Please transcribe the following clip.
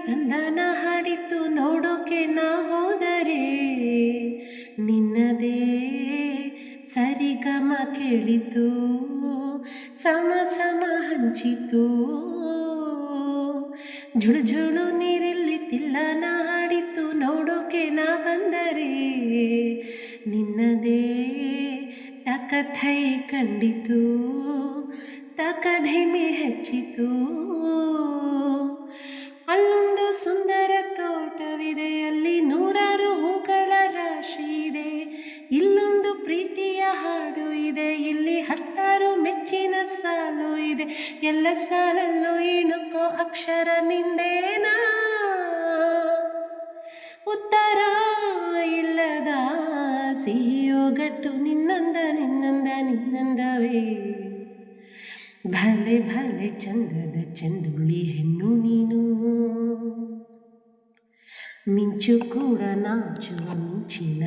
ತಂದನ ಹಾಡಿತು ನೋಡೋಕೆ ನಾ ಹೋದರೆ ನಿನ್ನದೇ ಸರಿಗಮ ಕೇಳಿತು ಸಮ ಸಮ ಹಂಚಿತು ಜುಳು ಜುಳು ನೀರಲ್ಲಿ ತಿಲ್ಲನ ಹಾಡಿತು ನೋಡೋಕೆ ನಾ ಬಂದರೆ ನಿನ್ನದೇ ತಕಥೈ ಕಂಡಿತು ತಕಧಿಮಿ ಹೆಚ್ಚಿತು ಅಲ್ಲೊಂದು ಸುಂದರ ತೋಟವಿದೆ ಅಲ್ಲಿ ನೂರಾರು ಹೂಗಳ ರಾಶಿ ಇದೆ ಇಲ್ಲೊಂದು ಪ್ರೀತಿಯ ಹಾಡು ಇದೆ ಇಲ್ಲಿ 10 ಮೆಚ್ಚಿನ ಸಾಲು ಇದೆ ಎಲ್ಲ ಸಾಲಲ್ಲೂ ಇಣುಕೋ ಅಕ್ಷರ ನಿಂದೇನಾ ಉತ್ತರ ಇಲ್ಲದ ಸಿಹಿಯೋಗಟ್ಟು ನಿನ್ನಂದ ನಿನ್ನಂದ ನಿನ್ನಂದವೇ ಭಲೆ ಭಲೆ ಚಂದದ ಚಂದುಳ್ಳಿ ಹೆಣ್ಣು ನೀನು ಮಿಂಚು ಕೂಡ ನಾಚುವ ಮಿಂಚಿನ